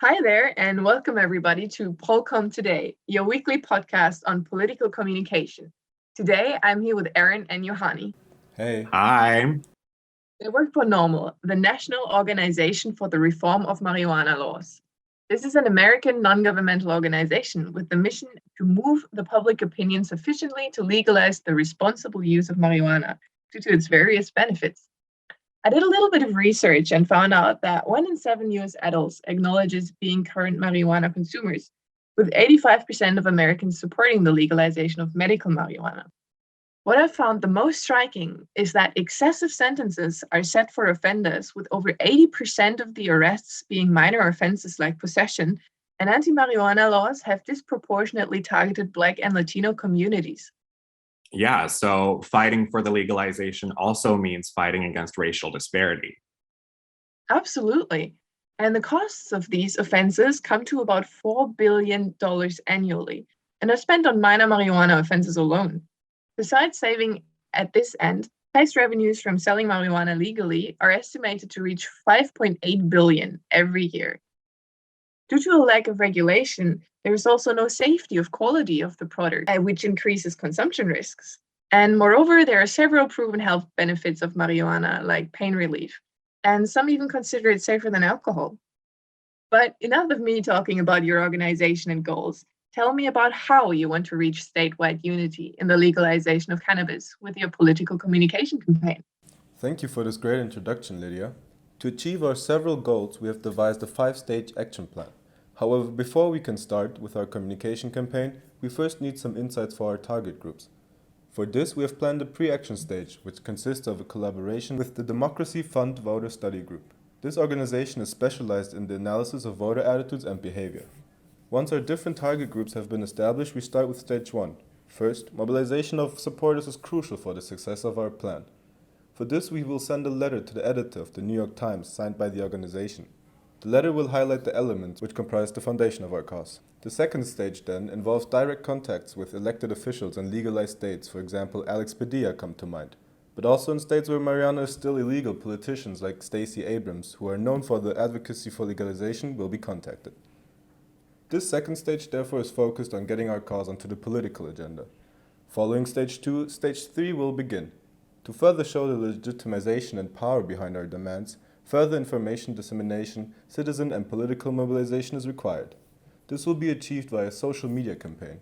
Hi there, and welcome everybody to Polcom Today, your weekly podcast on political communication. Today, I'm here with Aaron and Johanni. Hey. Hi. They work for NORML, the National Organization for the Reform of Marijuana Laws. This is an American non-governmental organization with the mission to move the public opinion sufficiently to legalize the responsible use of marijuana due to its various benefits. I did a little bit of research and found out that 1 in 7 US adults acknowledges being current marijuana consumers, with 85% of Americans supporting the legalization of medical marijuana. What I found the most striking is that excessive sentences are set for offenders, with over 80% of the arrests being minor offenses like possession, and anti-marijuana laws have disproportionately targeted Black and Latino communities. Yeah, so fighting for the legalization also means fighting against racial disparity. Absolutely. And the costs of these offenses come to about $4 billion annually and are spent on minor marijuana offenses alone. Besides saving at this end, tax revenues from selling marijuana legally are estimated to reach $5.8 billion every year. Due to a lack of regulation, there is also no safety of quality of the product, which increases consumption risks. And moreover, there are several proven health benefits of marijuana, like pain relief, and some even consider it safer than alcohol. But enough of me talking about your organization and goals. Tell me about how you want to reach statewide unity in the legalization of cannabis with your political communication campaign. Thank you for this great introduction, Lydia. To achieve our several goals, we have devised a 5-stage action plan. However, before we can start with our communication campaign, we first need some insights for our target groups. For this, we have planned a pre-action stage, which consists of a collaboration with the Democracy Fund Voter Study Group. This organization is specialized in the analysis of voter attitudes and behavior. Once our different target groups have been established, we start with stage 1. First, mobilization of supporters is crucial for the success of our plan. For this, we will send a letter to the editor of the New York Times signed by the organization. The letter will highlight the elements which comprise the foundation of our cause. The second stage then involves direct contacts with elected officials in legalized states, for example, Alex Padilla come to mind. But also in states where marijuana is still illegal, politicians like Stacey Abrams, who are known for their advocacy for legalization, will be contacted. This second stage therefore is focused on getting our cause onto the political agenda. Following stage 2, stage 3 will begin. To further show the legitimization and power behind our demands, further information dissemination, citizen and political mobilization is required. This will be achieved via a social media campaign.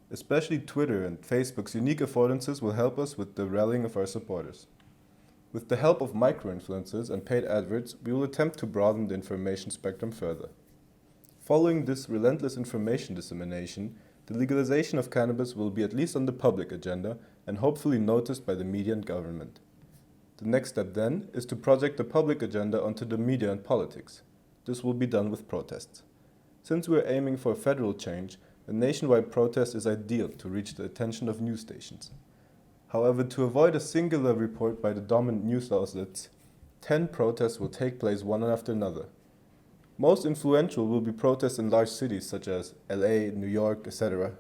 Especially Twitter and Facebook's unique affordances will help us with the rallying of our supporters. With the help of micro-influencers and paid adverts, we will attempt to broaden the information spectrum further. Following this relentless information dissemination, the legalization of cannabis will be at least on the public agenda and hopefully noticed by the media and government. The next step then is to project the public agenda onto the media and politics. This will be done with protests. Since we are aiming for federal change, a nationwide protest is ideal to reach the attention of news stations. However, to avoid a singular report by the dominant news outlets, 10 protests will take place one after another. Most influential will be protests in large cities such as LA, New York, etc.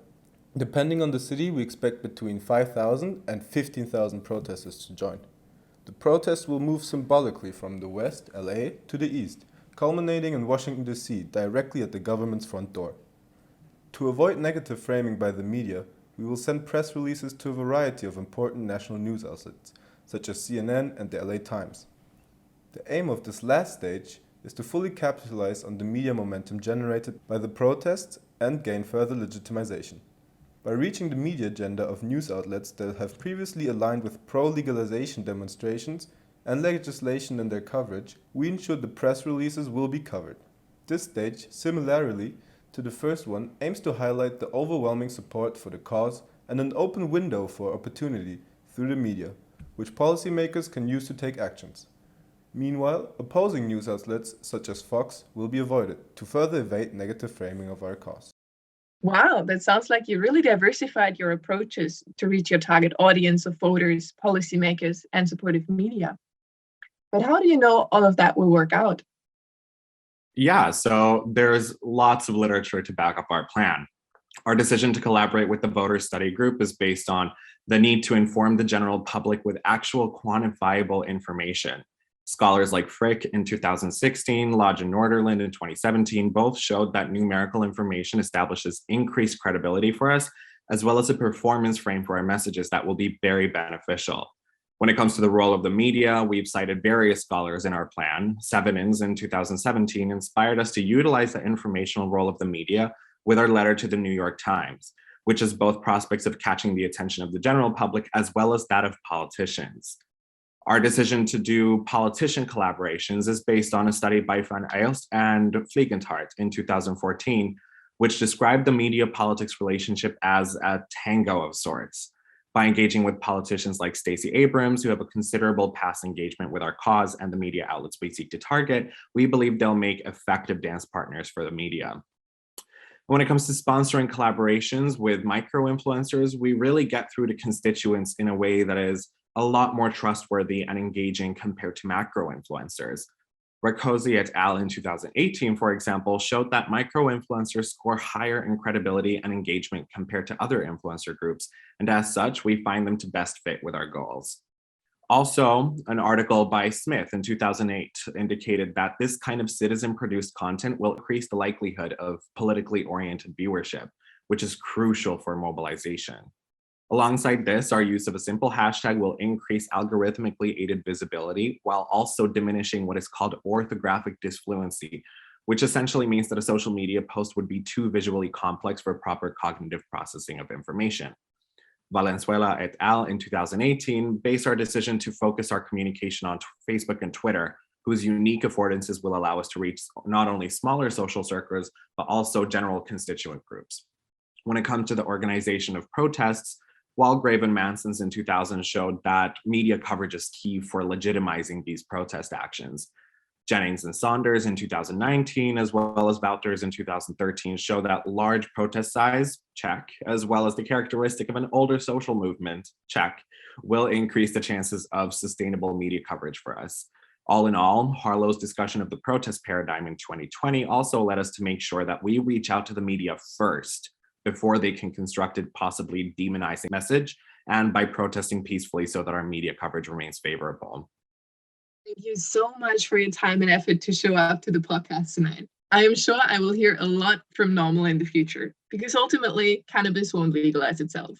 Depending on the city, we expect between 5,000 and 15,000 protesters to join. The protests will move symbolically from the west, LA, to the east, culminating in Washington, D.C., directly at the government's front door. To avoid negative framing by the media, we will send press releases to a variety of important national news outlets, such as CNN and the LA Times. The aim of this last stage is to fully capitalize on the media momentum generated by the protests and gain further legitimization. By reaching the media agenda of news outlets that have previously aligned with pro-legalization demonstrations and legislation in their coverage, we ensure the press releases will be covered. This stage, similarly to the first one, aims to highlight the overwhelming support for the cause and an open window for opportunity through the media, which policymakers can use to take actions. Meanwhile, opposing news outlets such as Fox will be avoided to further evade negative framing of our cause. Wow, that sounds like you really diversified your approaches to reach your target audience of voters, policymakers, and supportive media. But how do you know all of that will work out? Yeah, so there's lots of literature to back up our plan. Our decision to collaborate with the voter study group is based on the need to inform the general public with actual quantifiable information. Scholars like Frick in 2016, Lodge and Norderland in 2017 both showed that numerical information establishes increased credibility for us, as well as a performance frame for our messages that will be very beneficial. When it comes to the role of the media, we've cited various scholars in our plan. Sevenins in 2017 inspired us to utilize the informational role of the media with our letter to the New York Times, which has both prospects of catching the attention of the general public as well as that of politicians. Our decision to do politician collaborations is based on a study by Van Eilst and Fliegenthart in 2014, which described the media politics relationship as a tango of sorts. By engaging with politicians like Stacey Abrams, who have a considerable past engagement with our cause and the media outlets we seek to target, we believe they'll make effective dance partners for the media. When it comes to sponsoring collaborations with micro-influencers, we really get through to constituents in a way that is a lot more trustworthy and engaging compared to macro-influencers. Rakosi et al. In 2018, for example, showed that micro-influencers score higher in credibility and engagement compared to other influencer groups, and as such, we find them to best fit with our goals. Also, an article by Smith in 2008 indicated that this kind of citizen-produced content will increase the likelihood of politically oriented viewership, which is crucial for mobilization. Alongside this, our use of a simple hashtag will increase algorithmically aided visibility while also diminishing what is called orthographic disfluency, which essentially means that a social media post would be too visually complex for proper cognitive processing of information. Valenzuela et al. In 2018 based our decision to focus our communication on Facebook and Twitter, whose unique affordances will allow us to reach not only smaller social circles, but also general constituent groups. When it comes to the organization of protests, Walgrave and Manson's in 2000 showed that media coverage is key for legitimizing these protest actions. Jennings and Saunders in 2019, as well as Wouters in 2013, show that large protest size, check, as well as the characteristic of an older social movement, check, will increase the chances of sustainable media coverage for us. All in all, Harlow's discussion of the protest paradigm in 2020 also led us to make sure that we reach out to the media first, before they can construct a possibly demonizing message, and by protesting peacefully so that our media coverage remains favorable. Thank you so much for your time and effort to show up to the podcast tonight. I am sure I will hear a lot from NORML in the future, because ultimately, cannabis won't legalize itself.